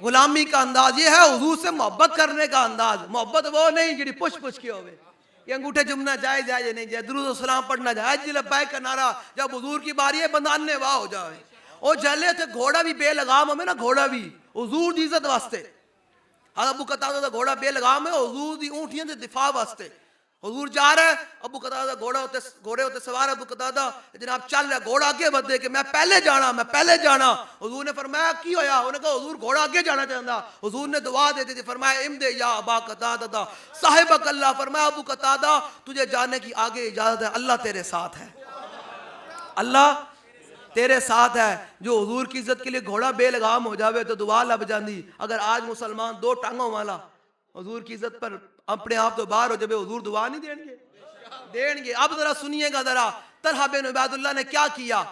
غلامی کا انداز یہ ہے حضور سے محبت کرنے کا انداز. محبت وہ نہیں جڑی پش پش کی ہوئے. یہ انگوٹھے چومنا جائز ہے یا نہیں جائز, درود و سلام پڑھنا جائز, جی لبیک کا نعرہ جب حضور کی باری ہے بندہ اننے واہ ہو جائے. وہ جلے تھے گھوڑا بھی بے لگام ہمیں نا, گھوڑا بھی حضور دی عزت واسطے. حضرت ابو قتادہ دا گھوڑا بے لگام ہے حضور دی اونٹیاں دے دفاع واسطے. حضور جا رہا ہے, ابو قتادہ گھوڑے ہوتے سوار, ابو قتادہ جناب چل رہا ہے, گھوڑا آگے بدے کہ میں پہلے جانا. حضور نے فرمایا کی ہویا؟ انہوں نے کہا حضور گھوڑا آگے جانا چاہتا. حضور نے دعا دے دی, فرمایا امدے یا ابا قتادہ صاحبک اللہ. فرمایا ابو قتادہ تجھے جانے کی آگے اجازت ہے, اللہ تیرے ساتھ ہے, اللہ تیرے ساتھ ہے. جو حضور کی عزت کے لیے گھوڑا بے لگام ہو جاوے تو دعا لب جاندی. اگر آج مسلمان دو ٹانگوں والا حضور کی عزت پر اپنے آپ تو باہر ہو جائے, حضور دعا نہیں دیں گے. اب ذرا سنیے گا ذرا, طلحہ بن عبید اللہ نے کیا کیا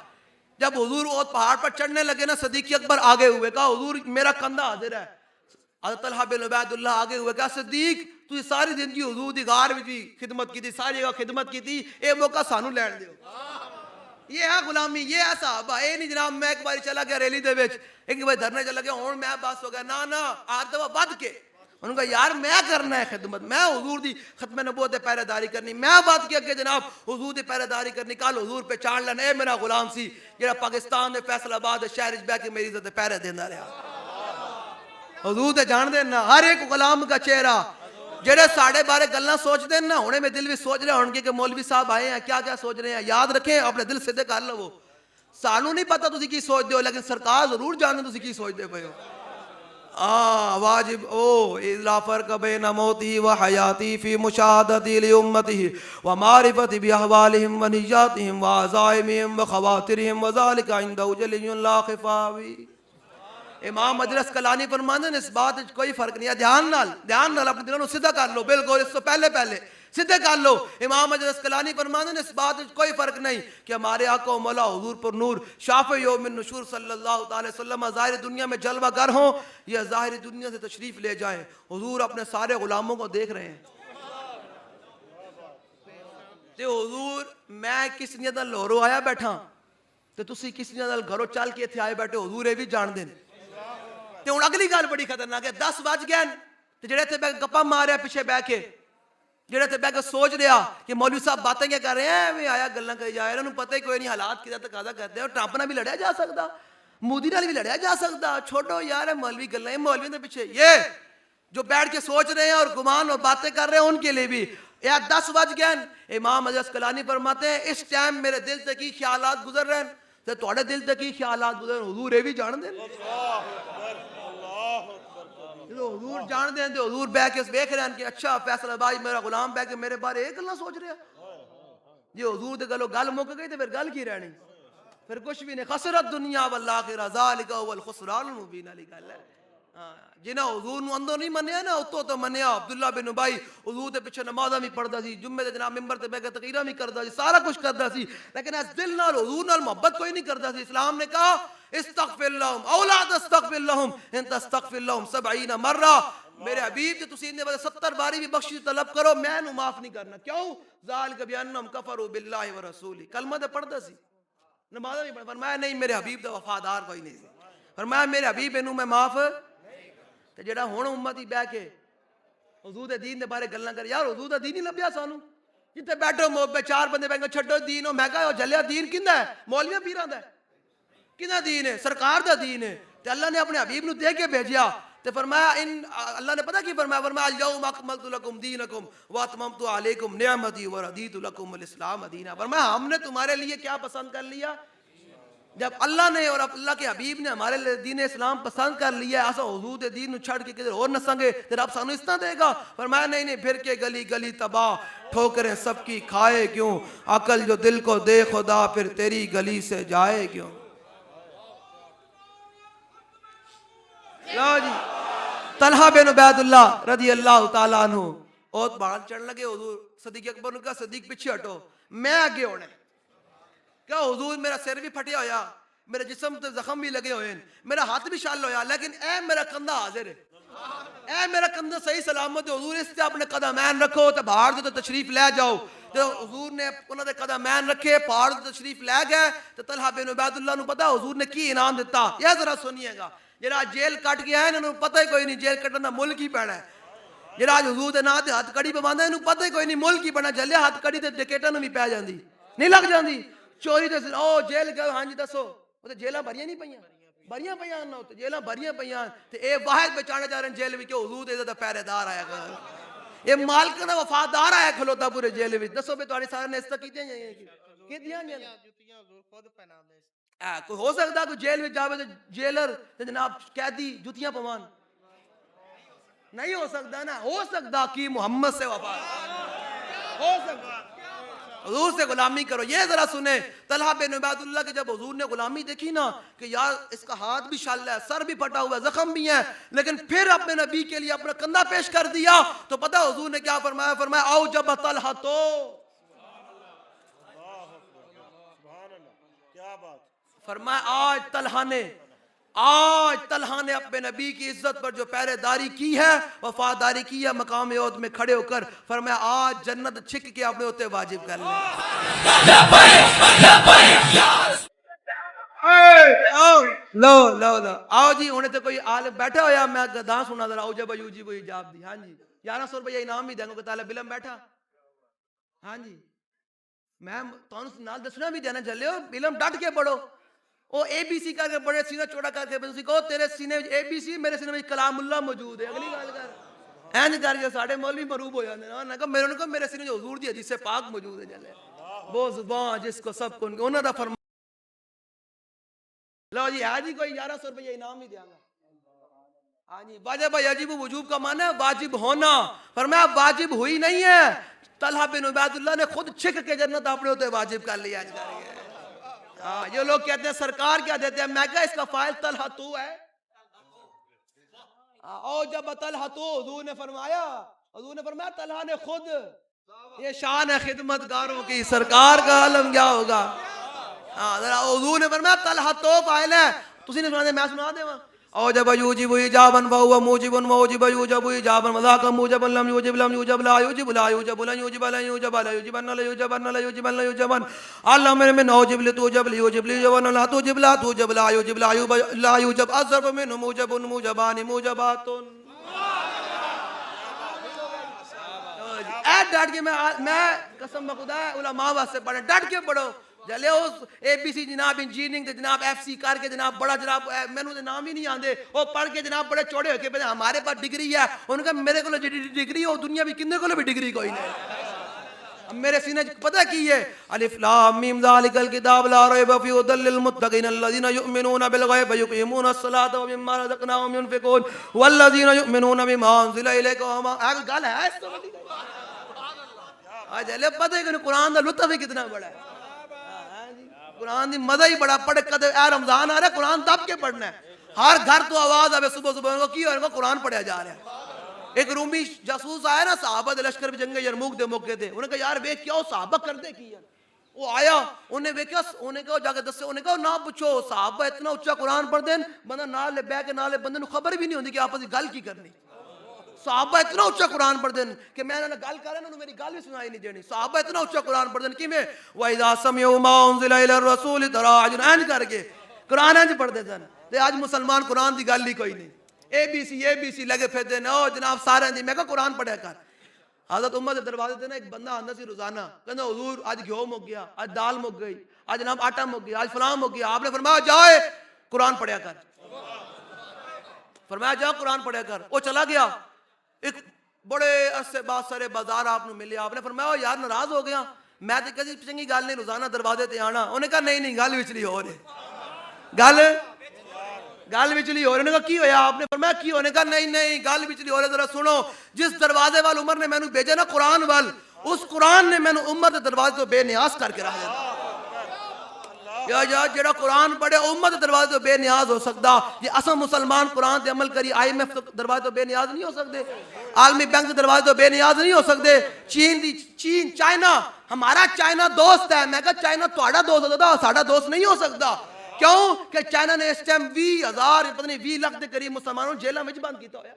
جب حضور احد پہاڑ پر چڑھنے لگے نا, صدیق اکبر آگے ہوئے, کہا حضور میرا کندھا حاضر ہے. حضرت طلحہ بن عبید اللہ آگے ہوئے, کہا صدیق تو ساری زندگی حضور دی غار میں بھی خدمت کی تھی, ساری جگہ خدمت کی تھی, اے موقع سانو لین دیو. یہ ہے غلامی, یہ ہے صحابہ. اے نہیں جناب میں ایک باری چلا گیا ریلی دے وچ, ایک بار دھرنے چلا گیا ہوں میں بس ہو گیا, نا آج دفعہ بد کے انہوں نے کہا یار میں کرنا ہے خدمت, میں حضور دی ختم نبوت دے پہرے داری کرنی, میں بات کیا کہ جناب حضور دی پہرے داری کرنی. کل حضور پہ چان لینا, اے میرا غلام سی جڑا پاکستان دے فیصل آباد دے شہر وچ بیٹھ کے میری عزت دے پہرے دیندا رہا. حضور تے جان دینا ہر ایک غلام کا چہرہ. جڑے ساڑھے بارے گلنا سوچ دیں نا, ہونے میں دل بھی سوچ رہے ہوں کہ مولوی صاحب آئے ہیں کیا کیا سوچ رہے ہیں. یاد رکھیں اپنے دل سیدھے کر لو. سانو نہیں پتا تسی کی سوچ دے ہو, لیکن سرکار ضرور جانتے تسی کی سوچ دے پے ہو. واجب لا فرق بین موتی و حیاتی فی مشاہدتی لامتی و معرفتی باحوالہم و نیاتہم و عزائمہم و خواترہم و ذالک عندہ جلی لا خفاوی. امام مجلس کلانی فرماندے ہیں اس بات کوئی فرق نہیں ہے. دھیان نال اپنے دلوں سیدھا کر لو, بالکل اس سے پہلے سیدھے کر لو. امام مجلس کلانی فرماندے ہیں اس بات کوئی فرق نہیں کہ ہمارے آقا و مولا حضور پر نور شافع یوم النشور صلی اللہ تعالی وسلم ظاہر دنیا میں جلوہ گر ہوں یا ظاہر دنیا سے تشریف لے جائیں, حضور اپنے سارے غلاموں کو دیکھ رہے ہیں. تے حضور میں کس نیت نال لاہوروں آیا بیٹھا تے تسی کس نیت نال گھروں چل کے اتھے آئے بیٹھے, حضور یہ بھی جان دیں. تے ہن اگلی گل بڑی خطرناک ہے, 10 بج گئے تے جڑے تے گپا مار رہے پیچھے بیٹھ کے, جڑے تے بیٹھ کے سوچ رہا کہ مولوی صاحب باتیں کیا کر رہے ہیں, میں آیا گلاں کری جا رہے, انہوں پتہ ہی کوئی نہیں حالات کدا تقاضا کرتے ہیں. ٹرمپ نال بھی لڑیا جا سکتا, مودی نال بھی لڑیا جا سکتا, چھوڑو یار مولوی گلاں, مولوی دے پیچھے یہ جو بیٹھ کے سوچ رہے ہیں اور گمان اور باتیں کر رہے ہیں ان کے لیے بھی. یا 10 بج گئے. امام مجلس کلانی فرماتے ہیں اس ٹائم میرے دل سے کی خیالات گزر رہے ہیں تے تواڈے دل سے کی خیالات گزر, حضور یہ بھی جان دیں. حضور جان دیں تے حضور بیٹھ کے ویکھ رہے ہیں کہ اچھا فیصل بھائی میرا غلام بیٹھ کے میرے بارے ایک گلاں سوچ رہا. جی حضور دے گلو گل مک گئی تے پھر گل کی رہنی, پھر کچھ بھی نہیں. خسرت دنیا والآخرہ ذالک هو الخسران المبین علی گل ہے. جنہاں حضور نو اندر نہیں منیا نا اتو تو منیا. عبداللہ بن ابی حضور دے پیچھے نمازاں بھی پڑھدا سی, جمعے دے جناب ممبر تے بیٹھ کے تقریراں بھی کردا سی, سارا کچھ کردا سی, لیکن اس دل نال حضور نال محبت کوئی نہیں کردا سی. اسلام نے کہا استغفر لهم او لا تستغفر لهم ان تستغفر لهم 70 مرہ, میرے حبیب جو تسی نے 70 باری بھی بخشش طلب کرو میں نو معاف نہیں کرنا. کیوں؟ ذالک بانہم کفروا باللہ ورسولہ. کلمہ تے پڑھدا سی, نماز نہیں پڑھدا. فرمایا نہیں میرے حبیب دا وفادار کوئی نہیں سی. فرمایا میرے حبیب نو میں معاف. تے جڑا ہن امت ہی بیٹھ کے حضور دے دین دے بارے گلاں کر, یار حضور دا دین ہی لبیا سانو. جتے بیٹھو موبے 4 بندے بیٹھ کے چھڈو دین, میں کہا جلیا دین کیندا ہے؟ مولویاں پیراں دا ہے. کنا دین ہے؟ سرکار دا دین ہے. تے اللہ نے اپنے حبیب نو دے کے بھیجیا تے فرمایا ان اللہ نے پتہ کی فرمایا, فرمایا اليوم اکملت لکم دینکم واتممت علیکم نعمتی ورضیت لکم الاسلام دینا. فرمایا ہم نے تمہارے لیے کیا پسند کر لیا؟ جب اللہ نے اور اللہ کے حبیب نے ہمارے لیے دین اسلام پسند کر لیا ہے, ایسا حضور دے دین نو چھڑ کے کدھر اور نسیں گے تے رب سانو اس طرح دے گا. فرمایا نہیں پھر کے گلی گلی تباہ, ٹھوکریں سب کی کھائے کیوں, عقل جو دل کو دے خدا پھر تیری گلی سے جائے کیوں. لو جی طلحہ بن عبید اللہ رضی اللہ تعالیٰ عنہ اوت پہاڑ چڑھ لگے. حضور صدیق اکبر نے کہا صدیق پیچھے ہٹو, میں آگے ہونا ہے. کہا حضور میرا سر بھی پھٹیا ہویا, میرے جسم تے زخم بھی لگے ہوئے ہیں, میرا ہاتھ بھی شال ہویا, لیکن اے میرا کندھا حاضر ہے, اے میرا کندھا صحیح سلامت ہے. حضور اس سے اپنے قدمین رکھو تے پہاڑ تے تشریف لے جاؤ. تے حضور نے انہاں دے قدمین رکھے, پہاڑ تے تشریف لے گئے. تے طلحہ بن عبید اللہ نو پتہ حضور نے کی انعام دیتا, یہ ذرا سنیے گا. جڑا جیل کٹ گیا ہے انہوں پتہ ہی کوئی نہیں جیل کٹن دا ملک ہی پینا ہے. جڑا حضور دے نام تے ہتھ کڑی پواندے انہوں پتہ ہی کوئی نہیں ملک ہی بنا جلیا ہتھ کڑی تے ڈکیٹاں نوں بھی پے جاندی نہیں لگ جاندی چوری تے او جیل گئے ہاں جی دسو او تے جیلاں بھریاں نہیں پئیاں بھریاں پیاں نہ تے جیلاں بھریاں پیاں تے اے واحد بچانے جا رہے جیل وچ حضور دے دا پہرے دار آیا گیا اے مالک دا وفادار آیا کھلوتا پورے جیل وچ دسو بے تہاڈی سارے نے عزت کیتیاں کیتیاں جوتیاں حضور خود پہناندے کوئی ہو سکدا کوئی جیل وچ جاوے تے جیلر تے جناب قیدی جوتیاں پوان نہیں ہو سکتا نا ہو سکتا کہ محمد سے وفا ہو سکتا حضور سے غلامی کرو. یہ ذرا سنیں طلحہ بن عبید اللہ کی جب حضور نے غلامی دیکھی نا کہ یار اس کا ہاتھ بھی شل ہے سر بھی پھٹا ہوا ہے زخم بھی ہے لیکن پھر اپنے نبی کے لیے اپنا کندھا پیش کر دیا تو پتہ حضور نے کیا فرمایا فرمایا او جب طلحہ تو فرمایا آج طلحہ نے اپنے نبی کی عزت پر جو پہرے داری کی ہے وفاداری کی ہے مقام عہد میں کھڑے ہو کر فرمایا آج جنت چھک کے اپنے ہوتے واجب کر لیں. لو آؤ جی ہونے تو کوئی عالم بیٹھا ہویا میں گداں سنا ذرا اوجب یوجب ایجاب دی ہاں جی 1100 روپیہ انعام بھی دیں گے طالب علم بیٹھا ہاں جی میں تانوں نال دسنا بھی دینا چلے ہو علم ڈٹ کے پڑھو او اے بی سی کر کے بڑے سینہ چوڑا کر کے تسی کہو تیرے سینے وچ اے بی سی میرے سینے وچ کلام اللہ موجود ہے اگلی گل کر اینج کر کے ساڈے مولوی مروب ہو جاندے نا نہ کہ میرے سینے وچ حضور دی حدیث پاک موجود ہے چلے وہ زبان جس کو سب کو انہاں دا فرمان لو جی ہے جی کوئی 1100 روپیہ انعام ہی دیاں گا ہاں جی واجب یجب وجوب کا معنی ہے واجب ہونا فرمایا واجب ہوئی نہیں ہے طلحہ بن عبید اللہ نے خود چھک کے جنت اپنے ہوتے واجب کر لیا آج کر کے یہ لوگ کہتے ہیں سرکار کیا دیتے ہیں میں کہا اس کا فائل طلحہ تو ہے او جب طلحہ تو حضور نے فرمایا طلحہ نے خود یہ شان ہے خدمتگاروں کی سرکار کا عالم کیا ہوگا حضور نے فرمایا طلحہ تو فائل ہے تسی نے سنا دے میں سنا دے وہاں او جب یوجب ایجابا فهو موجب موجب یوجب ایجابا وذاك موجب لم يوجب لم يوجب لا يوجب لا يوجب لا يوجب لا يوجب لا يوجب لا يوجب لا يوجب لا يوجب علم من اوجب لتوجب ليوجب ليوجب لا توجب لا توجب لا يوجب لا يوجب اظرف من موجب موجبان موجبات اے ڈٹ کے میں قسم خدا علماء واسطے پڑھے ڈٹ کے پڑھو جلے اس اے بی سی جناب انجینئرنگ جناب ایف سی کر کے جناب بڑا جناب مینوں دے نام ہی نہیں آندے وہ پڑھ کے جناب بڑے چوڑے ہو کے ہمارے پاس ڈگری ہے ان کا میرے کو ڈگری ہو دنیا بھی کنے کو بھی ڈگری کوئی نہیں میرے سینے پتہ کی ہے الف لام میم ذالک الکتاب لا ریب فیہ ھدی للمتقین الذین یؤمنون بالغیب ویقیمون الصلاۃ ومما رزقناہم ينفقون والذین یؤمنون بما انزل الیک وما گل ہے اس تو جلے پتہ ہے کہ قرآن دا لطف ہی کتنا بڑا ہے قرآن دی مزہ ہی بڑا پڑھ کدے اے رمضان آ رہا ہے قرآن دب کے پڑھنا ہے ہر گھر تو آواز آوے صبح صبح کو کی ہوئے قرآن پڑھیا جا رہا ہے ایک رومی جاسوس آیا نا صحابہ دے لشکر بھی جنگ یرموک دے موقع تے انہیں کہا یار ویکھ کیا صحابہ کردے کی ہے وہ آیا انہیں ویکھیا انہیں کہا جا کے دسے انہیں کہا نہ پوچھو صحابہ اتنا اچھا قرآن پڑھ دین بندہ نال لے بہ کے نال بندے نو خبر بھی نہیں ہوندی کہ آپس دی گل کی کرنی صحابہ اتنا اچھا قرآن پڑھ دین کہ میں نے گل کر رہا ہوں میری گل بھی سنائی نہیں دینی صحابہ اتنا اچھا قرآن پڑھ دین کہ میں وَإِذَا سَمِعُوا مَا أُنزِلَ إِلَى الرَّسُولِ تَرَىٰ أَعْيُنَهُمْ اینج کر کے قرآن اینج پڑھ دے سن تے آج مسلمان قرآن دی گل ہی کوئی نہیں اے بی سی لگے پھر دے او جناب سارے دی میں کہا قرآن پڑھیا کر حضرت عمر دے دروازے تے نا ایک بندہ آندا سی روزانہ کہندا حضور اج گھیو مک گیا اج دال مک گئی اج جناب آٹا مک گیا اج فلاں مک گیا آپ نے فرمایا جائے قرآن پڑھیا کر فرمایا جا قرآن پڑھیا کر وہ چلا گیا ایک بڑے عرصے بعد سارے بازار آپ نے ملے آپ نے فرمایا یار ناراض ہو گیا میں تے کسی چنگی گل نہیں روزانہ دروازے تے آنا انہیں کہا نہیں گل وچ نہیں ہو رہے گل وچ نہیں ہو رہے انہیں کہا کی ہویا آپ نے فرمایا کی ہونے کہا نہیں گل وچ نہیں ہو رہے ذرا سنو جس دروازے وال عمر نے مینوں بھیجا نا قرآن وال اس قرآن نے مینوں عمر دے دروازے تو بے نیاز کر کے رکھ دیا یا جڑا قرآن پڑھے امت دروازے تو بے نیاز ہو سکتا یہ اساں مسلمان قرآن تے عمل کری آئی ایم ایف دروازے تو بے نیاز نہیں ہو سکتے عالمی بینک دروازے تو بے نیاز نہیں ہو سکتے چین چائنا ہمارا چائنا دوست ہے میں کہا چائنا تہاڈا دوست ہوتا ساڈا دوست نہیں ہو سکتا کیوں کہ چائنا نے اس ٹائم 20,000 پتہ نہیں 20 لاکھ دے قریب مسلمانوں جیلاں وچ بند کیتا ہویا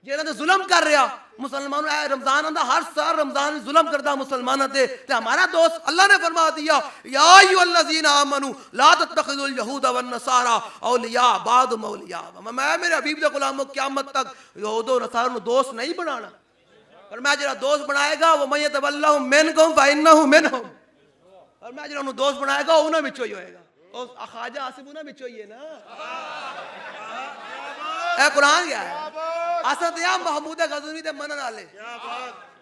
جنہاں تے ظلم کر رہا مسلمانوں اے رمضان آندا ہر سال رمضان ظلم کردا مسلمانوں تے ہمارا دوست اللہ نے فرما دیا یا ایھا الذین آمنو لا تتخذوا اليہود والنصارى اولیاء بعضهم اولیاء میں میرے حبیب دے غلاموں قیامت تک یہود و نصارہ نو دوست نہیں بنانا اور میں جڑا دوست بنائے گا وہ من یتولہم منکم فانہ منہم اور میں جڑا انہوں دوست بنائے گا انہاں وچوں ہی ہوئے گا اور خواجہ آصف انہاں وچوں ہی ہے نا اے قرآن کیا ہے اسد یا محمود غزنوی دے منن والے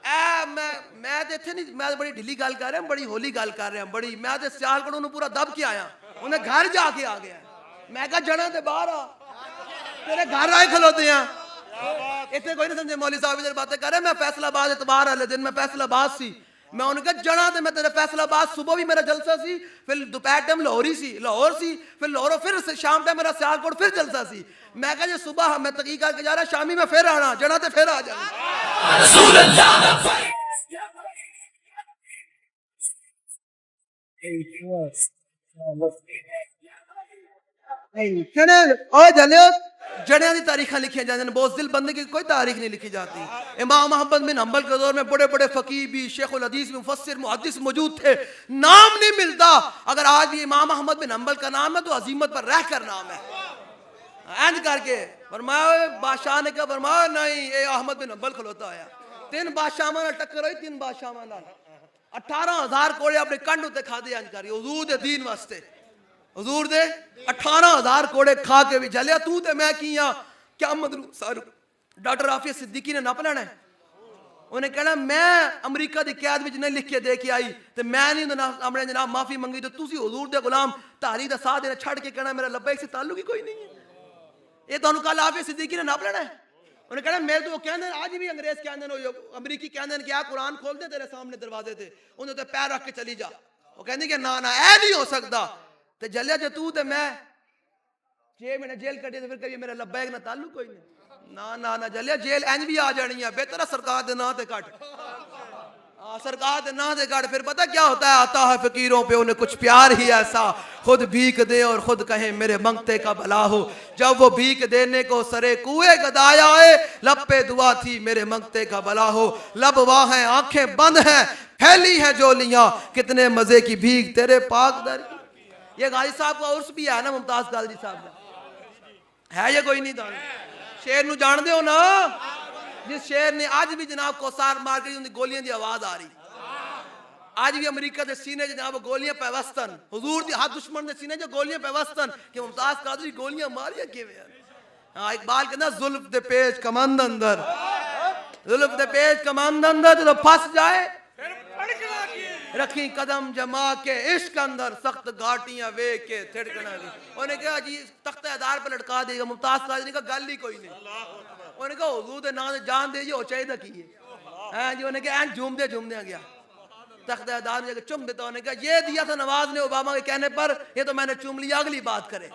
اے میں تے ایتھے نہیں میں بڑی ڈھلی گل کر رہا ہوں بڑی ہولی گل کر رہا ہوں بڑی میں تے سیالکوٹ نوں پورا دب کے آیا انہیں گھر جا کے آ گیا میں کہا جڑاں تے باہر آ تیرے گھر آئے کھلوتے ہیں اتنے کوئی نہیں سمجھے مولوی صاحب ادھر باتیں کر رہے میں فیصل آباد اتوار والے دن میں فیصل آباد سی میں انہوں نے کہا جڑا تے میں تیرے فیصل آباد صبح بھی میرا جلسہ سی پھر دوپہر ٹائم لاہور سی پھر لاہوروں پھر شام ٹائم میرا سیالکوٹ پھر جلسہ سی میں کہا جی صبح میں تحقیق کر کے جا رہا شامی میں پھر آنا جڑا تے پھر آ جانا رسول اللہ جڑیاں دی تاریخیں لکھی جاتی ہیں بوزدل بندے کی کوئی تاریخ نہیں لکھی جاتی امام احمد بن حنبل کے دور میں بڑے بڑے فقیہ بھی شیخ الحدیث مفسر محدث موجود تھے نام نہیں ملتا اگر آج بھی امام احمد بن حنبل کا نام ہے تو عظیمت پر رہ کر نام ہے اینڈ کر کے فرمایا بادشاہ نے کہا فرمایا نہیں اے احمد بن حنبل کھلوتا آیا 3 بادشاہ نال ٹکر ہوئی 3 بادشاہ نال 18,000 کوڑے اپنے کنڈ تے کھا دے اینڈ کری حضور دے دین واسطے حضور دے 18,000 کوڑے کھا کے بھی جلیا تو تے میں کیاں قیامت نوں سارو ڈاکٹر عافیہ صدیقی نے نپ لینا ہے انہیں کہنا میں امریکہ دی قید وچ نہیں لکھ کے دے کے آئی تے میں نہیں اپنے جناب معافی منگی تو تسی حضور دے غلام تحریر دا ساتھ دینا چھڑ کے کہنا میرا لبیک سے تعلق ہی کوئی نہیں ہے یہ تو انہوں کہا عافیہ صدیقی نے نپ لینا ہے انہیں کہنا میرے تو وہ کہندے ہیں آج بھی انگریز کہندے ہیں امریکی کہندے ہیں کہ آ قرآن کھول دے تیرے سامنے دروازے تے انہوں تے پیر رکھ کے چلی جا وہ کہندے کہ نا نا اے نہیں ہو سکتا تے جلیا جو تو تے میں 6 مہینے جیل کٹے تے پھر کبھی میرا لبیک نہ تعلق کوئی نہیں نا جلیا جیل اینج بھی آ جانی ہے بہتر ہے سرکار دے نا تے کٹ سرکار دے نا تے کٹ پھر پتہ کیا ہوتا ہے آتا ہے فقیروں پہ انہیں کچھ پیار ہی ایسا خود بھیک دے اور خود کہیں میرے منگتے کا بھلا ہو جب وہ بھیک دینے کو سرے کوئے گدایا ہے لب پہ دعا تھی میرے منگتے کا بھلا ہو لب واہ ہیں آنکھیں بند ہیں پھیلی ہیں جولیاں کتنے مزے کی بھیک تیرے پاک در یہ غازی صاحب کا عرس بھی ہے نا ممتاز غازی صاحب کا ہے یہ کوئی نہیں دان شیر نو جان دے ہو نا جس شیر نے آج بھی جناب کوسار مار کے گولیاں دی آواز آ رہی آج بھی امریکہ دے سینے جناب گولیاں پہ وستن حضور دی ہاتھ دشمن دے سینے جو گولیاں پہ وستن کہ ممتاز قادری گولیاں ماریا کیویں اقبال کہنا زلف دے پیچ کمند اندر زلف دے پیچ کمند اندر جو پھنس جائے رکھی قدم جما کے عشق اندر سخت گھاٹیاں وے کے تھڑکنا دی انہوں نے کہا جی تخت ادار پہ لٹکا دے گا ممتاز قادری نے کہا گل ہی کوئی نہیں انہوں نے کہا حضور دے نام جان دے جی ہو چاہیے کیے انہوں نے کہا این جھوم دے گیا تخت ادار نے چم دیتا انہوں نے کہا یہ دیا تھا نواز نے اوباما کے کہنے پر یہ تو میں نے چم لیا اگلی بات کرے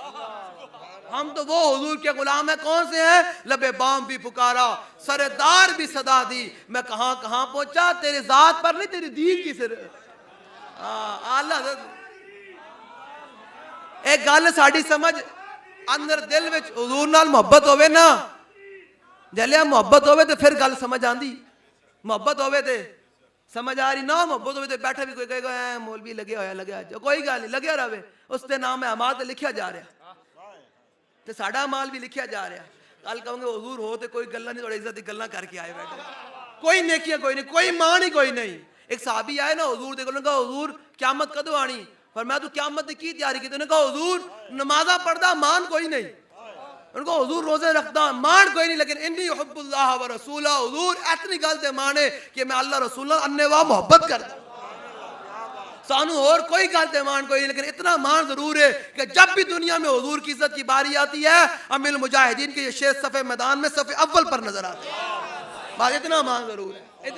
ہم تو وہ حضور کے غلام ہیں کون سے ہیں لبے بام بھی پکارا سردار بھی صدا دی میں کہاں کہاں پہنچا تیرے ذات پر نہیں تیری دین کی سر اللہ ایک گل ساڑی سمجھ اندر دل وچ حضور نال محبت ہوئے نا جلیا محبت ہوئے تو پھر گل سمجھ آندی محبت ہوئے تے سمجھ آ رہی نہ محبت ہوئے تے بیٹھا بھی کوئی کہے گا مولوی لگے ہویا کوئی گل نہیں لگیا رہے اس تے نام احمد لکھیا جا رہا تے ساڑا مال بھی لکھیا جا رہا کل کہوں گے حضور ہو تے کوئی گلہ نہیں تھوڑی عزت دی گلہ کر کے آئے بیٹھے کوئی نیکیاں کوئی نہیں کوئی مان ہی کوئی نہیں ایک صحابی آئے نا حضور دے کہا حضور قیامت کدو آنی فرمایا تو قیامت دی کی تیاری کی تو نے کہا حضور نمازہ پڑھدا مان کوئی نہیں ان کو حضور روزے رکھدا مان کوئی نہیں لیکن انی احب اللہ و رسولہ حضور اتنی گل تے مانے کہ میں اللہ رسول اللہ انواع محبت کرتا سانو اور کوئی گل تے مان کوئی نہیں لیکن اتنا مان ضرور ہے کہ جب بھی دنیا میں حضور کی عزت کی باری آتی ہے امیر المجاہدین کے یہ شیر صفحے میدان میں صفحے اول پر نظر آتے ہیں بات اتنا مان ضرور ہے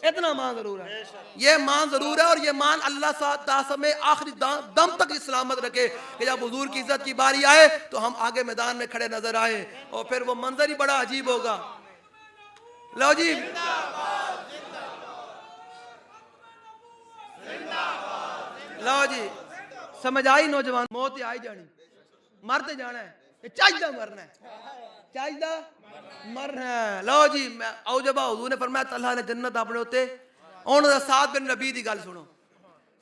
اتنا مان ضرور ہے یہ مان ضرور ہے اور یہ مان اللہ تعالیٰ میں آخری دم تک سلامت رکھے کہ جب حضور کی عزت کی باری آئے تو ہم آگے میدان میں کھڑے نظر آئے اور پھر وہ منظر ہی بڑا عجیب ہوگا لو جی لو جی سمجھ آئی نوجوان موت آئی جانی مرتے جانا ہے چاہیدہ مرنا ہے چاہیدہ مر ہیں لو جی او جب حضور نے فرمایا طلحہ نے جنت اپنے ہوتے ہن سعد بن ربیع دی گل سنو.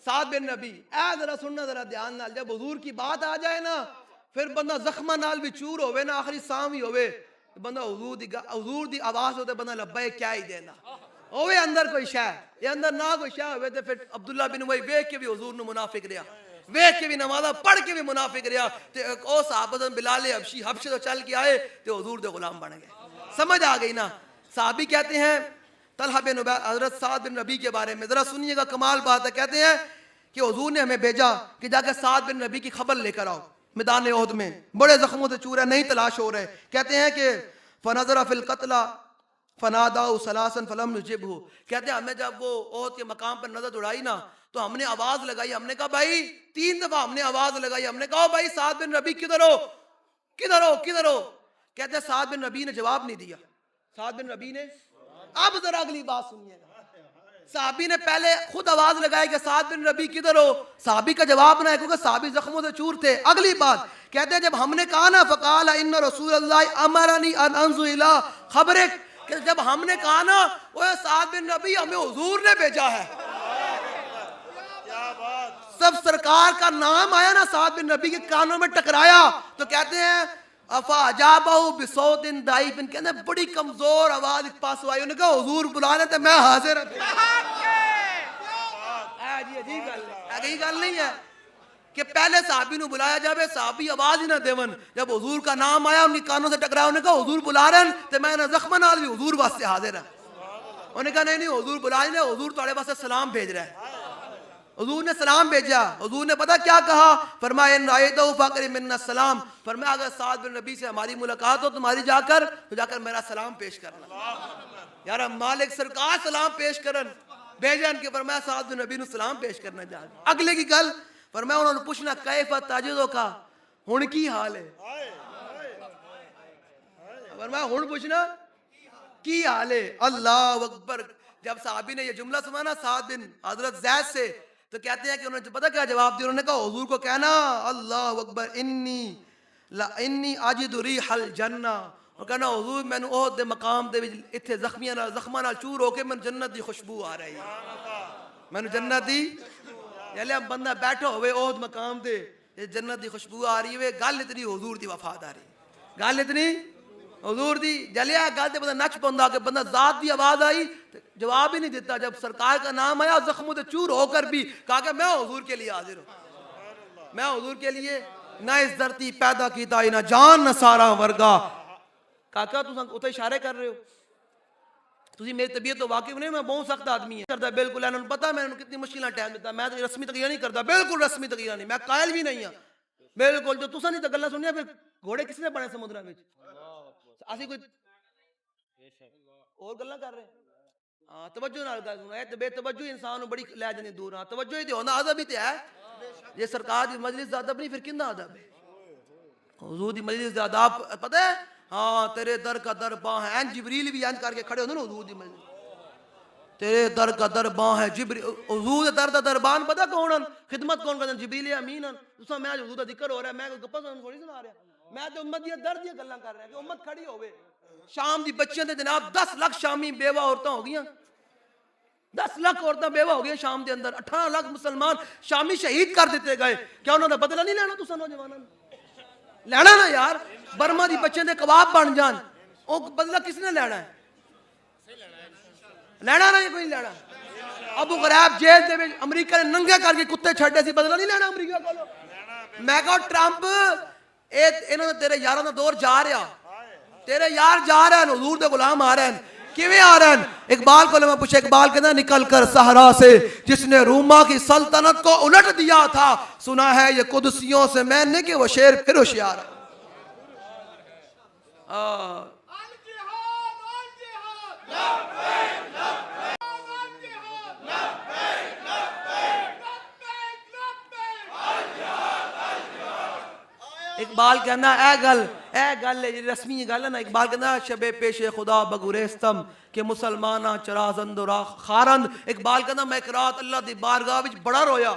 سعد بن ربیع اے ذرا سننا ذرا دھیان نال, جب حضور کی بات آ جائے نا پھر بندہ زخماں نال بھی چور ہوئے نا آخری سام ہی ہوئے بندہ حضور دی آواز ہوتے بندہ لبے کیا ہی دینا ہوئے اندر کوئی شے یہ اندر نہ کوئی شے ہوئے تے پھر عبداللہ بن ابی ویکھ کے بھی حضور نو منافق رہا, ویکھ کے بھی نمازاں پڑھ کے بھی منافق رہا تے او صحابہ بلال حبشی حبشے تو چل کے آئے تے حضور دے غلام بن گئے. سمجھ آ گئی نا. صحابی کہتے ہیں طلحہ بن حضرت سعد بن ربیع کے بارے میں ذرا سنیے گا, کمال بات ہے. کہتے ہیں کہ حضور نے ہمیں بھیجا کہ جا کے سعد بن ربیع کی خبر لے کر آؤ. میدان احد میں بڑے زخموں سے چور ہے, نہیں تلاش ہو رہے. کہتے ہیں کہ فنظر فی القتلى فناداؤ ثلاثا فلم یجبہ. کہتے ہیں ہمیں جب وہ احد کے مقام پر نظر دوڑائی نا تو ہم نے آواز لگائی, ہم نے کہا بھائی 3 دفعہ ہم نے آواز لگائی, ہم نے کہا بھائی سعد بن ربیع کدھر ہو کدھر ہو کدھر ہو. کہتے ہیں سعد بن ربیع نے جواب نہیں دیا. سعد بن ربیع نے, اب ذرا اگلی بات سنیے گا, صحابی نے پہلے خود آواز لگائی کہ سعد بن ربیع کدھر ہو, صحابی کا جواب نہ ہے کیونکہ صحابی زخموں سے چور تھے. اگلی بات کہتے ہیں جب ہم نے کہا نا فقال ان رسول اللہ امرنی ان انظر الی خبرک, کہ جب ہم نے کہا نا وہ سعد بن ربیع ہمیں حضور نے بھیجا ہے. سب سرکار کا نام آیا نا سعد بن ربیع کے کانوں میں ٹکرایا تو کہتے ہیں فاجابہ بصوت ضعیف, کہتے ہیں بڑی کمزور آواز ایک پاس آئی, انہوں نے کہا حضور بلا رہے تھے میں حاضر ہوں. جی عجیب گل ہے, یہی گل نہیں ہے کہ پہلے صحابی نو بلایا جاوے صحابی آواز ہی نہ دیون, جب حضور کا نام آیا ان کے کانوں سے ٹکرایا, انہوں نے کہا حضور بلا رہے ہیں تو میں زخماں نال بھی حضور واسطے حاضر ہوں. انہوں نے کہا نہیں حضور بلا رہے ہیں, حضور تہاڈے واسطے سلام بھیج رہا ہے. حضور نے سلام بھیجا. حضور نے پتہ کیا کہا, فرمایا ان رأیتہ فاقرب منا السلام, فرمایا اگر سعد بن ربیع سے ہماری ملاقات ہو تمہاری جا کر تو جا کر میرا سلام پیش کرنا. یار مالک سرکار سلام پیش کرن بھیجن کہ فرمایا سعد بن ربیع نے سلام پیش کرنا جا. اگلے کی گل فرمایا انہوں نے پوچھنا کیف تجدو کا, ہن کی حال ہے, فرمایا ہن پوچھنا کی حال ہے. اللہ اکبر. جب صحابی نے یہ جملہ سنا سعد بن حضرت زید سے تو کہتے ہیں کہ انہوں نے پتہ کیا جواب دیا, انہوں نے کہا حضور کو کہنا اللہ اکبر انی اجد ریح الجنہ, اور کہنا حضور میں احد دے مقام دے اتھے زخماں نال چور ہو کے میں جنت دی خوشبو آ رہی ہے, میں جنت دی یعنی بندہ بیٹھا ہوئے احد مقام دے جنت دی خوشبو آ رہی ہے. گل اتنی حضور دی وفاداری, گل اتنی حضور دی جلیا گل تے بندہ نچ پوندا کہ بندہ ذات دی آواز آئی جواب ہی نہیں دیتا. جب سرکار کا نام آیا زخموں تے چور ہو کر بھی کہا کہ میں حضور کے لیے حاضر ہوں, میں حضور کے لیے نہ اس دھرتی پیدا کیتا نہ جان نہ سارا ورگا. کاکا تساں اتنے اشارے کر رہے ہو, تسی میری طبیعت تو واقف نہیں, میں بہت سخت آدمی ہے کرتا بالکل, انہوں نے پتا میں کتنی مشکلیں ٹائم دیتا, میں تو رسمی تقریر نہیں کرتا, بالکل رسمی تقریر نہیں, میں قائل بھی نہیں ہوں بالکل. جو تساں نہیں تو گلاں سنیا پھر گھوڑے کس نے بنے سمندراں وچ, اسی کوئی اور گلاں کر رہے ہیں. ہاں توجہ نال گل سنو, اے بے توجہ انسان بڑی لے جانی دور. ہاں توجہ ہی تے ہونا, ادب ہی تے ہے. یہ سرکار دی مجلس دا ادب نہیں پھر کندا ادب ہے. حضور دی مجلس دا ادب پتہ ہے, ہاں تیرے در کا در باں ہے, جبریل بھی انج کر کے کھڑے ہوندے نا حضور دی مجلس, تیرے در کا در باں ہے جبریل. حضور دے در دا دربان پتہ کون ہیں, خدمت کون کردے, جبریل امین ہیں. تساں میں حضور دا ذکر ہو رہا ہے, میں کوئی گپاں تھوڑی سنا رہا, میں تے امت دی درد دی گلاں کر رہا کہ امت کھڑی ہوے. شام دی بچیاں تے جناب 10 لاکھ شامی بیوہ عورتاں ہو گئیاں, 10 لاکھ عورتاں بیوہ ہو گئی شام دے اندر, 18 لاکھ مسلمان شامی شہید کر دیتے گئے. کیا انہوں نے بدلہ نہیں لینا تساں نوجواناں نے, لینا نا یار. برما دی بچے دے کباب بن جان, او بدلہ کس نے لینا ہے, لینا نا, یہ کوئی نہیں لینا. ابو غریب جیل دے وچ امریکہ نے ننگے کر کے کتے چھڈے سی, بدلہ نہیں لینا امریکہ کولو. میں کہا ٹرمپ انہوں نے تیرے یاراں دا دور جا رہا, تیرے یار جا رہے ہیں, حضور دے غلام آ رہے ہیں. کیویں آ رہے ہیں؟ اقبال کو میں پوچھا, اقبال کہتا نکل کر صحرا سے جس نے روما کی سلطنت کو الٹ دیا تھا, سنا ہے یہ قدسیوں سے میں نے کہ وہ شیر پھر ہوشیار ہے. اقبال کہنا اے گل ہے رسمی گل ہے نا. اقبال کہنا شب پیش خدا بگریستم کہ مسلمانہ چرازند و خارند. اقبال کہنا میں ایک رات اللہ دی بارگاہ وچ بڑا رویا,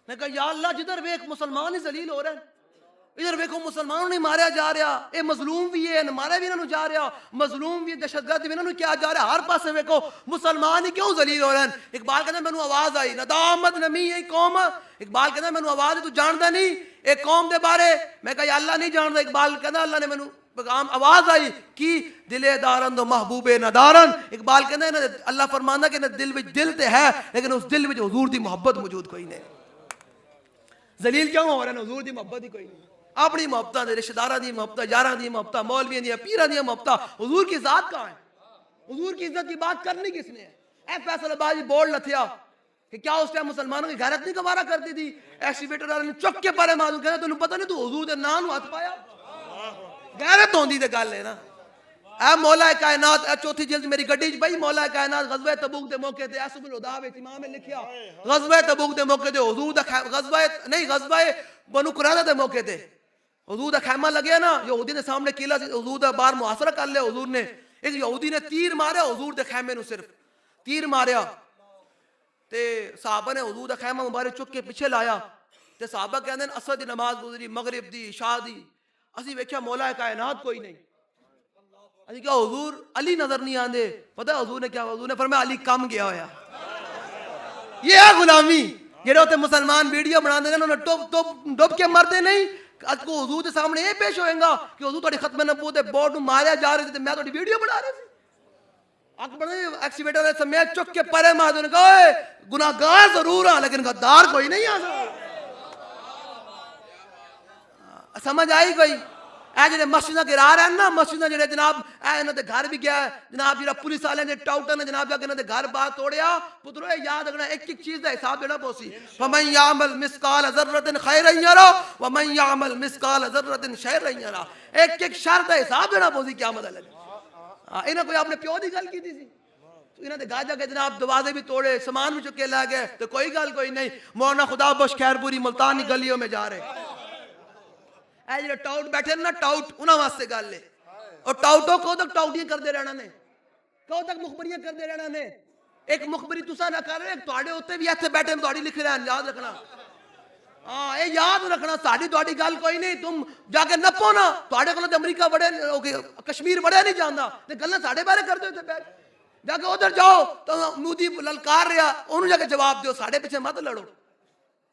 میں کہا یا اللہ جدھر ویکھ مسلمان ہی ذلیل ہو رہے ہیں, ادھر ویکھو مسلمانوں نے ماریا جا رہا, اے مظلوم بھی ہے, ماریا بھی انہوں جا رہا, مظلوم بھی دہشت گرد بھی انہوں کیا جا رہا, ہر پاسے ویکھو مسلمان ہی کیوں ذلیل ہو رہے ہیں. اقبال کہتا ہے مینوں آواز آئی ندامت نمی ہے قوم, اقبال کہتا ہے مینوں آواز ہے تو جاندا نہیں ایک قوم دے بارے, میں کہا یا اللہ نہیں جاندا. اقبال کہتا اللہ نے مینوں پیغام آواز آئی کی دل دارن تو محبوب ندارن. اقبال کہتا ہے اللہ فرماندا کہ دل وچ دل تے ہے لیکن اس دل وچ حضور دی محبت موجود کوئی نہیں. ذلیل کیوں ہو رہے ہیں, حضور دی محبت ہی کوئی نہیں. اپنی محبتاں دے رشتہ داراں دی محبتاں, یاراں دی محبتاں, مولویاں دی, پیراں دی محبتاں, حضور کی ذات کہاں ہے؟ حضور کی عزت کی بات کرنی کس نے ہے؟ اے فیصل آبادی بورڈ لتھیا کہ کیا اس ٹائم مسلمانوں کی غیرت نہیں گوارا کرتی تھی؟ ایکسیویٹر والے نے چک کے پرے ماروں کہنا تینوں پتہ نہیں تو حضور دے نام نوں ہاتھ پایا. غیرت ہوندی تے گل ہے نا. اے مولا کائنات, اے چوتھی جلد میری گڈی وچ پئی, مولا کائنات غزوہ تبوک دے موقع تے اسب الہدا وچ امام نے لکھیا غزوہ تبوک دے موقع تے حضور دا غزوہ نہیں غزوہ بنو قریظہ دے موقع تے حضور دا خیمہ لگیا نا, یہودی دے سامنے قلعہ سی, حضور دا باہر محاصرہ کر لیا حضور نے. ایک یہودی نے تیر ماریا حضور دے خیمے نو, صرف تیر ماریا تے صحابہ نے حضور دا خیمہ مبارک چک کے پیچھے لایا تے صحابہ کہندے نے عصر دی نماز گزری, مغرب دی, عشاء دی, اسی ویکھیا مولا کائنات کوئی نہیں. اسی کہا حضور علی نظر نہیں آندے. پتہ حضور نے کیا, حضور نے فرمایا علی کم گیا ہویا. یہ ہے غلامی. جڑے ہوتے مسلمان ویڈیو بنا دے انہوں نے ڈوب کے مرتے نہیں. اج کو حضور دے سامنے یہ پیش ہوئے گا کہ حضور تہاڈی ختم نبوت دے بورڈ نوں ماریا جا رہا سی تے میں تہاڈی ویڈیو بنا رہا سی. اک بڑے ایکسیویٹر والے سمیت چک کے پرے مار دے, کہا اے گناہگار ضرور ہاں لیکن غدار کوئی نہیں آ. سمجھ آئی کوئی؟ اے جڑے مسجداں گرا رہے ہیں نا, مسجداں جڑے جناب اے انہاں دے گھر بھی گیا ہے جناب, جڑا پولیس والے نے ٹاؤٹر نے جناب جا کے انہاں دے گھر باہر توڑیا. پترو یاد رکھنا ایک ایک چیز دا حساب دینا پوسی. فمن یعمل مثقال ذرۃ خیرا یرا ومن یعمل مثقال ذرۃ شرا یرا. ایک ایک شر دا حساب دینا پوسی قیامت والے دن. انہاں کوئی اپنے پیو دی گل کیتی سی تو انہاں دے گھر جا کے جناب دروازے بھی توڑے, سامان بھی چک کے لے گئے تو کوئی گل کوئی نہیں. مولانا خدا بخش خیرپوری ملتانی گلیوں میں جا رہے, اے جڑے ٹاؤٹ بیٹھے نا ٹاؤٹ, انہاں واسطے گل ہے. اور ٹاؤٹوں کو تک ٹاؤٹیاں کرتے رہنا نے, کدوں تک مخبریاں کرتے رہنا نے. ایک مخبری تسا نہ کر رہے, تہاڈے اوتے بھی ایتھے بیٹھے تہاڈی لکھ رہے ہیں, یاد رکھنا. ہاں اے یاد رکھنا, ساڈی تہاڈی گل کوئی نہیں. تم جا کے نپو نا, تہاڈے کولوں تے امریکہ بڑے کشمیر بڑے نہیں جاندا تے گلاں ساڈے بارے کردے ہو تے بیٹھ جا کے ادھر جاؤ تو مودی للکار رہا, انہوں جا کے جواب دیو, ساڈے پیچھے مت لڑو.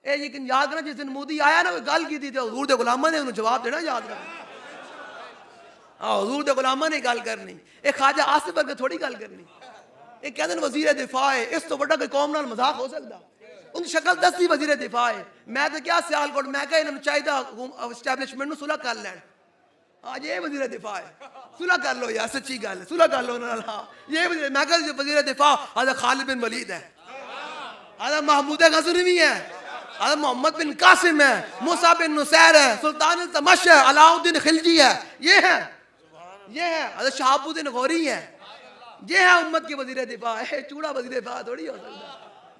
اے لیکن یاد رکھنا جس دن مودی آیا نا کوئی گل کی تھی تو حضور دے غلاماں نے انہوں جواب دینا, یاد رکھنا. ہاں حضور دے غلاماں نے گل کرنی, اے خواجہ آصف ورگے تھوڑی گل کرنی. اے کہندے نے وزیر دفاع ہے, اس تو بڑا کوئی قوم نال مذاق ہو سکدا؟ ان شکل دستی وزیر دفاع ہے. میں تے کیا سیالکوٹ, میں کہا انہوں چاہیے اسٹیبلشمنٹ نو صلح کر لین. ہاں یہ وزیر دفاع ہے, صلح کر لو یار, سچی گل ہے, صلح کر لو انہاں نال. ہاں یہ وزیر, میں کہا وزیر دفاع حضرت خالد بن ولید ہے, حضرت محمود غزنوی ہے, حضرت محمد بن قاسم ہے, موسیٰ بن نصیر ہے, سلطان التمش ہے, علاء الدین خلجی ہے, یہ ہے حضرت شہاب الدین غوری ہے. یہ ہے امت کے وزیر دفاع. ہے چوڑا وزیر دفاع تھوڑی ہو سکتا,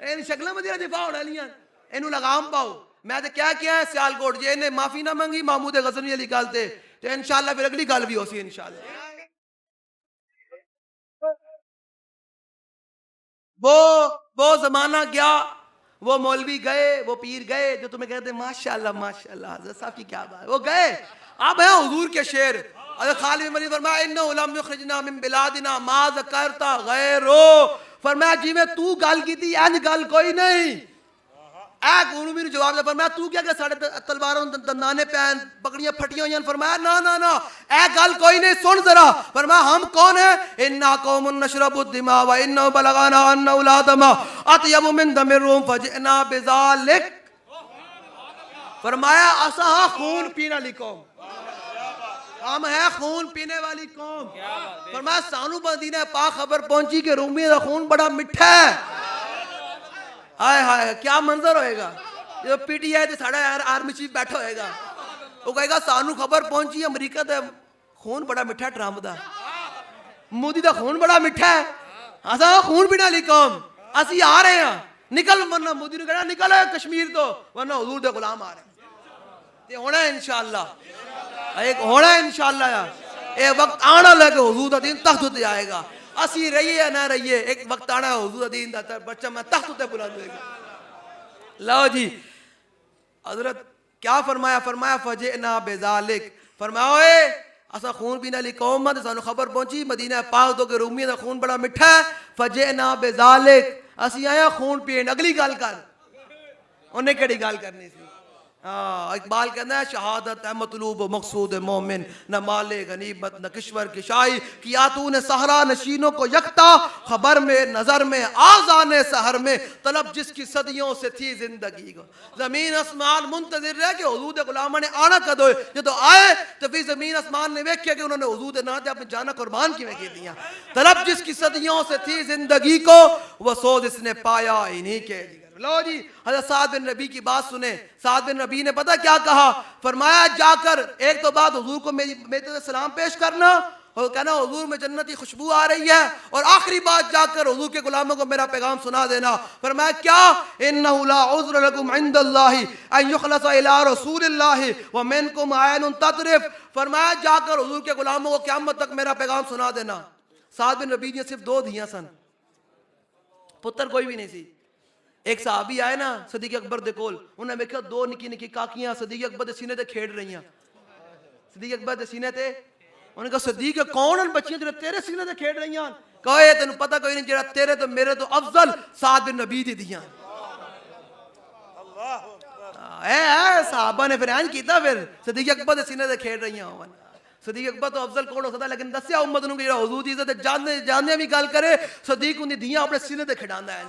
ان شکلیں وزیر دفاع ہونے لیاں, انہوں لگام پاؤ. میں تو کیا ہے سیالکوٹ, جے نے معافی نہ منگی محمود غزنوی علی گل تے تو انشاءاللہ پھر اگلی گل بھی ہو سی انشاءاللہ. وہ زمانہ گیا, وہ مولوی گئے, وہ پیر گئے جو تمہیں کہتے ہیں ماشاءاللہ ماشاءاللہ حضرت صاحب کی کیا بات ہے, وہ گئے. اب ہے حضور کے شعر. حضرت خالد بن ولید فرمایا انہ لم یخرجنا من بلادنا ما ذکرت غیرو. فرمایا جی میں تو گل کی تھی انج گل کوئی نہیں. اے گونوی نے جواب دیا, فرمایا تو کیا کہ ساڑھے تلواروں دندانے پہن پکڑیاں پھٹیاں ہوئیں. فرمایا نا اے گل کوئی نہیں, سن ذرا. فرمایا ہم کون ہیں؟ انا قوم نشرب الدماء و انہ بلغانا ان اولادم اطیب من دم الروم فجئنا بذالک. فرمایا اساں خون پینے والی قوم, ہم ہیں خون پینے والی قوم. فرمایا سانو مدینہ پاک خبر پہنچی کہ رومیوں دا خون بڑا میٹھا ہے. ہائے ہائے کیا منظر ہوئے گا جو پی ٹی آئی تے ساڑا آرمی چیف بیٹھا ہوئے گا, وہ کہے گا سانو خبر پہنچی امریکہ دا خون بڑا میٹھا ہے, ٹرمپ دا مودی دا خون بڑا میٹھا ہے, اساں خون پینے والی قوم, اسی آ رہے ہیں نکل. ورنہ مودی نے کہنا نکل کشمیر تو, ورنہ حضور دے غلام آ رہے ہیں. یہ ہونا ہے انشاءاللہ, ایک ہونا ہے انشاءاللہ. یار اے وقت آنا لے کے حضور دا دین تخت تے آئے گا. اسی رہیے یا نہ رہیے, ایک وقت آنا ہے حضور دا دین دا بچہ میں تخت تے بلند ہوئے گا. لو جی حضرت کیا فرمایا؟ فرمایا فجئنا بذالک، فرمایا اوے اسا خون پینے والی قوم ہے، سانو خبر پہنچی مدینہ پاک تو کہ رومیوں دا خون بڑا میٹھا ہے، فجئنا بذالک، اسی آیا خون پین، اگلی گل کر، انہیں کیڑی گل کرنی سی؟ اقبال کہنا ہے شہادت ہے مطلوب و مقصود مومن، نہ مال غنیمت نہ کشور کی شاہی، کیا تو نے صحرا نشینوں کو یکتا، خبر میں نظر میں آذان سحر میں، طلب جس کی صدیوں سے تھی زندگی کو، زمین اسمان منتظر رہ کہ حضور غلامہ نے آنا کد ہوئے، جب آئے تو پھر زمین اسمان نے ویکھیا کہ انہوں نے حضور نہ دے اپنی جانا قربان کی میں کی دیا، طلب جس کی صدیوں سے تھی زندگی کو، وہ سود اس نے پایا انہی کے جگر۔ لو جی حضرت سعد بن ربیع کی بات سنیں، سعد بن ربیع نے پتہ کیا کہا؟ فرمایا جا کر ایک تو بات حضور کو میری طرف سلام پیش کرنا اور کہنا حضور میں جنتی خوشبو آ رہی ہے، اور آخری بات جا کر حضور کے غلاموں کو میرا پیغام سنا دینا۔ فرمایا کیا؟ انہ لا عذر لکم عند اللہ ان یخلص الی رسول اللہ ومنکم عین تطرف، فرمایا جا کر حضور کے غلاموں کو قیامت تک میرا پیغام سنا دینا۔ سعد بن ربیع نے صرف 2 دھیاں سن، پتر کوئی بھی نہیں سی۔ ایک صحابی آئے نا صدیق اکبر دے کول، انہیں میں کہا 2 نکی نکی کاکیاں صدیق اکبر دے سینے تے کھیڑ رہی ہیں، صدیق اکبر دے سینے تے، انہوں نے کہا صدیق کون ان بچیاں جو تیرے سینے تے کھیڑ رہی ہیں؟ کہا اے تینوں پتہ کوئی نہیں، جڑا تیرے تو میرے تو افضل سعد بن ربیع دی دیاں۔ اے صحابہ نے پھر اینج کیتا، پھر صدیق اکبر دے سینے تے کھیڑ رہی ہیں۔ صدیق اکبر تو افضل کون ہو سکتا، لیکن دسیا امت نوں کہ جڑا حضور دی عزت جاننے بھی گل کرے، صدیق ان دی دیاں اپنے سینے تے کھڑاندا ہے،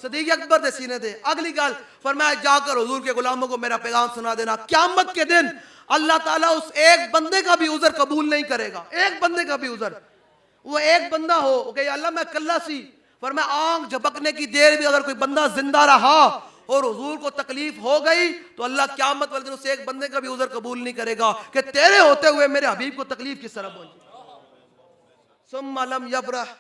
صدیق اکبر دے سینے دے۔ اگلی گل فرمایا جا کر حضور کے غلاموں کو میرا پیغام سنا دینا، قیامت کے دن اللہ تعالیٰ اس ایک بندے کا بھی عذر قبول نہیں کرے گا، ایک بندے کا بھی عذر، وہ ایک بندہ ہو کہ اللہ میں کلہ سی، فرمایا آنکھ جھپکنے کی دیر بھی اگر کوئی بندہ زندہ رہا اور حضور کو تکلیف ہو گئی تو اللہ قیامت والے دن اس ایک بندے کا بھی عذر قبول نہیں کرے گا کہ تیرے ہوتے ہوئے میرے حبیب کو تکلیف کس طرح پہنچی۔ ثم لم یبرح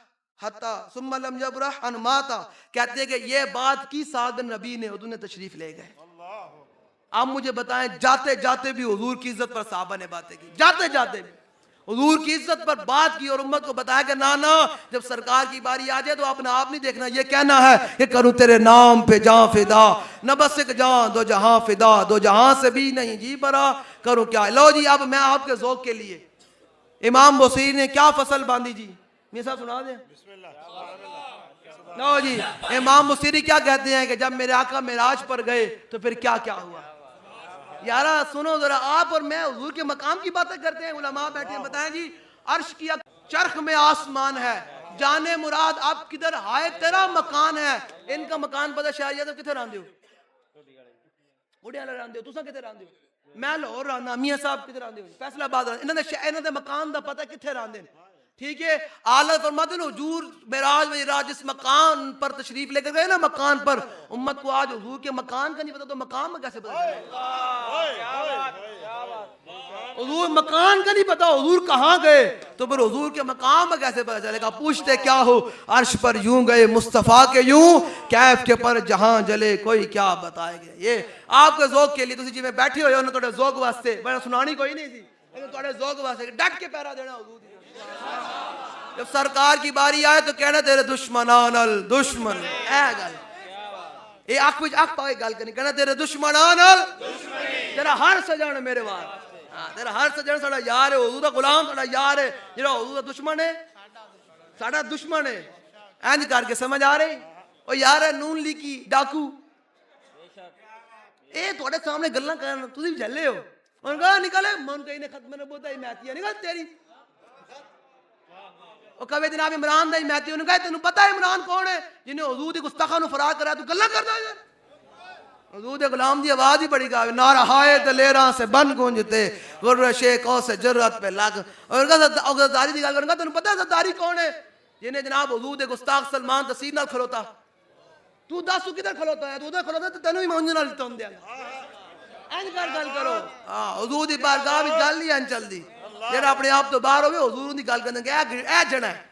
ثم لم یبرح ان ماتا، کہتے ہیں کہ یہ بات کی سعد بن ربیع نے، حضور نے تشریف لے گئے۔ اب مجھے بتائیں جاتے جاتے بھی حضور کی عزت پر صحابہ نے باتیں کی، جاتے جاتے بھی حضور کی عزت پر بات کی اور امت کو بتایا کہ نانا جب سرکار کی باری آ جائے تو اپنا آپ نہیں دیکھنا، یہ کہنا ہے کہ کروں تیرے نام پہ جان فدا، نہ بس ایک جان دو جہاں فدا، دو جہاں سے بھی نہیں جی برا، کروں کیا۔ لو جی اب میں آپ کے ذوق کے لیے امام بصیری نے کیا فصل باندھی جی، میرے صاحب سنا دیں۔ لو جی امام بصیری کیا کہتے ہیں کہ جب میرے آقا معراج پر گئے تو پھر کیا کیا ہوا۔ یارا سنو ذرا، آپ اور میں حضور کے مقام کی باتیں کرتے ہیں، علماء بیٹھے ہیں، بتائیں جی عرش کی چرخ میں آسمان ہے، جانے مراد آپ کدھر ہائے تیرا مکان ہے، ان کا مکان پتہ شاید تو کتھے راندے ہو، گھوڑیاں راندے ہو، تساں کتھے راندے ہو، میں لاہور راندہ، میاں صاحب کتھے راندے ہو، فیصل آباد راندے، انہاں دے مکان دا پتہ کتھے راندے، ٹھیک ہے۔ آلہ فرماتے ہیں حضور معراج جس مکان پر تشریف لے کر گئے نا، مکان پر، امت کو آج حضور کے مکان کا نہیں پتا تو مقام میں کیسے پتا چلے گا؟ حضور مکان کا نہیں پتا، حضور کہاں گئے تو پھر حضور کے مقام میں کیسے پتا چلے گا؟ پوچھتے کیا ہو عرش پر یوں گئے مصطفیٰ کے یوں، کیف کے پر جہاں جلے کوئی کیا بتائے گے۔ یہ آپ کے ذوق کے لیے، تسی جی میں بیٹھی ہوئے انہوں نے ذوق واسطے، میں سنانی کوئی نہیں تھی لیکن تھوڑے ذوق واسطے ڈٹ کے پیرا دینا حضور دی۔ جب سرکار کی باری آئے تو کہنا تیرے دشمنان الدشمن، اے گل یہ آنکھ وچ آنکھ پاوے گل کرنی، کہنا تیرے دشمنان الدشمن، تیرا ہر سجن میرے وار، تیرا ہر سجن ساڑا یار ہے، حضور دا غلام ساڑا یار ہے، جڑا حضور دا دشمن ہے ساڑا دشمن ہے۔ اینج کر کے سمجھ آ رہی؟ او یار ہے نون لیکی ڈاکو، اے تھوڑے سامنے گلاں کرن تسی بھی جھلے ہو، انہوں نے کہا نکلے من کہیں نے ختم نبوت ہی میتی ہے، نکل تیری اور کہے جناب عمران دا حمایتی، انہوں نے کہا تینوں پتہ ہے عمران کون ہے جنہیں حضور دی گستاخاں نوں فرار کرا، تو گلاں کردا ہے۔ حضور دے غلام دی آواز ہی بڑی گاوے، نعرہ ہائے دلیراں سے بن گونجتے غر شیخوں سے جرات پہ لگ، اور غداری دی گل کروں گا تینوں پتہ ہے غداری کون ہے جنہیں جناب حضور دے گستاخ سلمان تسیر نال کھلوتا، تو دس تو کدھر کھلوتا ہے، تو ادھر کھلوتا ہے تو تینوں ہی مونج نال تون دیا گا۔ این کر گل کرو، حضور دی بارگاہ وچ گل ہی این چل دی، جڑا اپنے آپ تو باہر ہوئے حضور دی گل کرنے گیا اے جڑا ہے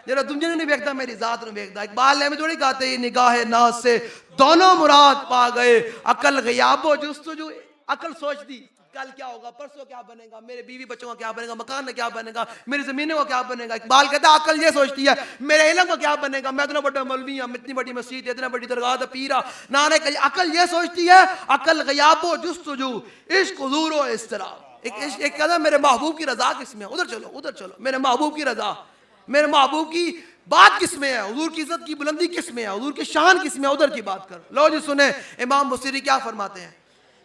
جڑا تم جنوں نہیں دیکھتا میری ذات نوں دیکھتا۔ اقبال نے میں تھوڑی کہتے ہیں نگاہ ناز سے دونوں مراد پا گئے، عقل غیاب و جستجو، عقل سوچ دی کل کیا ہوگا, پرسوں کیا بنے گا, میرے بیوی بچوں کا کیا بنے گا, مکان میں کیا بنے گا, میری زمینوں کا کیا بنے گا. اقبال کہتا ہے عقل یہ سوچتی ہے میرے علم کا کیا بنے گا, میں اتنا بڑا مولوی ہوں, اتنی بڑی مسجد, اتنا بڑی درگاہ پیرا نانے کا. عقل یہ سوچتی ہے, عقل غیاب و جستجو, عشق حضور و اضطراب. ایک کہتا ہے میرے محبوب کی رضا کس میں ہے, ادھر چلو ادھر چلو, میرے محبوب کی رضا, میرے محبوب کی بات کس میں ہے, حضور کی عزت کی بلندی کس میں ہے, حضور کی شان کس میں ہے, ادھر کی بات کر. لو جی سنیں امام بصیری کیا فرماتے ہیں.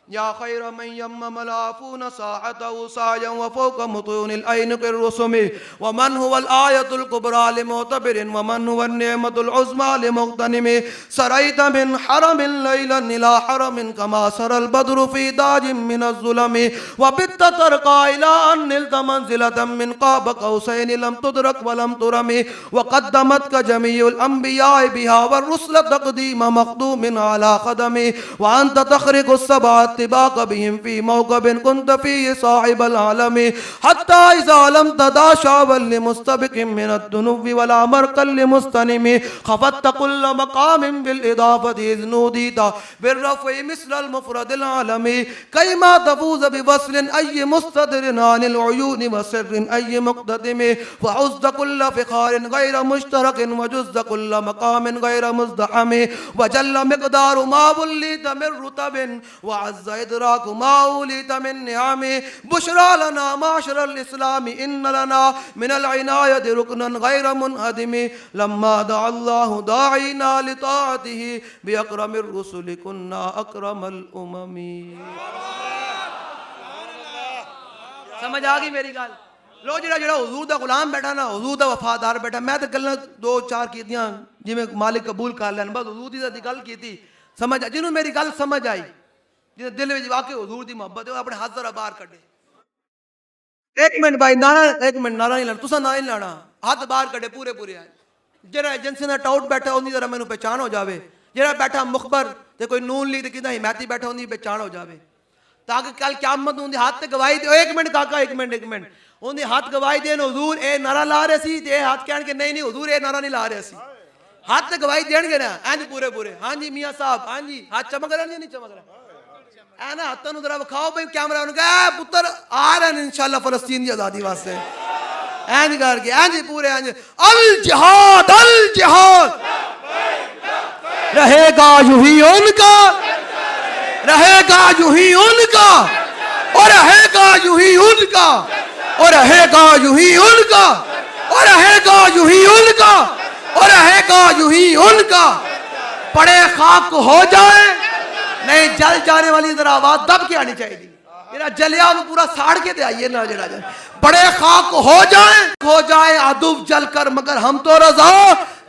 یا خیر من یمم العافون ساعته سعیا وفوق متون العین كالرسم ومن هو الآیۃ الکبریٰ لمعتبر ومن هو النعمۃ العظمیٰ لمغتنم سریت من حرم لیلا الى حرم كما سر البدر في داج من الظلم وبت ترقى الى ان نلت منزلة من قاب قوسین لم تدرک ولم ترم وقدمتك جميع الانبیاء بها والرسل تقدیم مقدوم على قدم وانت تخرق السبعة اتباق بهم في موقب كنت فيه صاحب العالم حتى إذا لم تدع شعبا لمستبق من الدنو ولا مرقا لمستنم خفضت كل مقام بالإضافة إذ نوديت بالرفع مثل المفرد العالمي كيما تفوز بوصل أي مستدر عن العيون وسر أي مقتدم فعزت كل فخار غير مشترك وجزت كل مقام غير مزدحم وجل مقدار ما وليت من رتب وعز ادراک ما اولیت من نعم بشرا لنا معشر الاسلام ان لنا من العنایت رکنا غیر منہدم لما دعا اللہ داعینا لطاعته باکرم الرسل کنا اکرم الامم. سمجھ آگئی میری گل. لو جڑا حضور دا غلام بیٹھا نا, حضور دا وفادار بیٹھا, میں تو گلاں دو چار کیتیاں جویں مالک قبول کر لین, بس حضور دی گل کیتی. سمجھ جنوں میری گل سمجھ آئی, جنہیں دل میں واقعی حضور دی محبت ہے, وہ اپنے ہاتھ ذرا باہر کڈے. ایک منٹ بھائی, نعرہ ایک منٹ, نعرہ نہیں لانا, تساں نعرہ نہیں لانا, ہاتھ باہر کڈے پورے پورے آئے. جڑا ایجنسی دا ٹاؤٹ بیٹھا اونی ذرا مینوں پہچان ہو جاوے, جڑا بیٹھا مخبر تے کوئی نون لی تے کیندا حمایتی بیٹھا اونی پہچان ہو جاوے, تاکہ کل قیامت اون دے ہاتھ تے گواہی دے. ایک منٹ کاکا, ایک منٹ, اون دے ہاتھ گواہی دین حضور اے نعرہ لا رہے سی, تے ہاتھ کہن کہ نہیں حضور اے نعرہ نہیں لا رہے سی. ہاتھ تے گواہی دین گے نا اینج پورے پورے, ہاں جی میاں صاحب, ہاں جی ہاتھ چمک رہا نہیں چمک رہا اے نا, ہاتھوں نوں ذرا وکھاؤ بھئی کیمرہ نوں, کہ پتر آ رہے ہیں انشاءاللہ فلسطین دی آزادی واسطے. اینج کر کے اینج پورے اینج, الجہاد الجہاد رہے گا یوں ہی ان کا, رہے گا یوں ہی ان کا, اور رہے گا یوں ہی ان کا, اور رہے گا یوں ہی ان کا, اور رہے گا یوں ہی ان کا, اور رہے گا یوں ہی ان کا. پڑے خاک ہو جائے نہیں, جل جانے والی ذرا آواز دب کے آنی چاہیے تھی. یہ جلیا وہ پورا ساڑ کے دے آئیے نا, جڑا جائے بڑے خاک ہو جائے عدو جل کر, مگر ہم تو رضا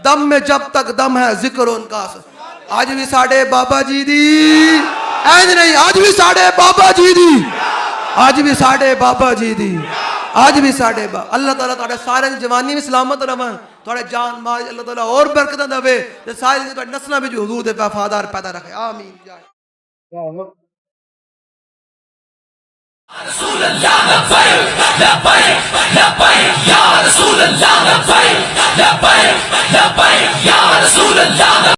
دم میں جب تک دم ہے ذکر ان کا. آج بھی ساڑھے بابا جی دی, اینج نہیں, آج بھی ساڑھے بابا جی دی, آج بھی ساڑھے بابا جی دی, آج بھی ساڑھے بابا. اللہ تعالیٰ تھوڑے سارے جوانی میں سلامت رہن, تھوڑے جان مال اللہ تعالیٰ اور برکتیں دے, سارے تھوڑے نسلیں بھی جو حضور دے وفادار پیدا رکھے. آمین. رسول اللہ لبیک لبیک لبیک یا رسول اللہ لبیک لبیک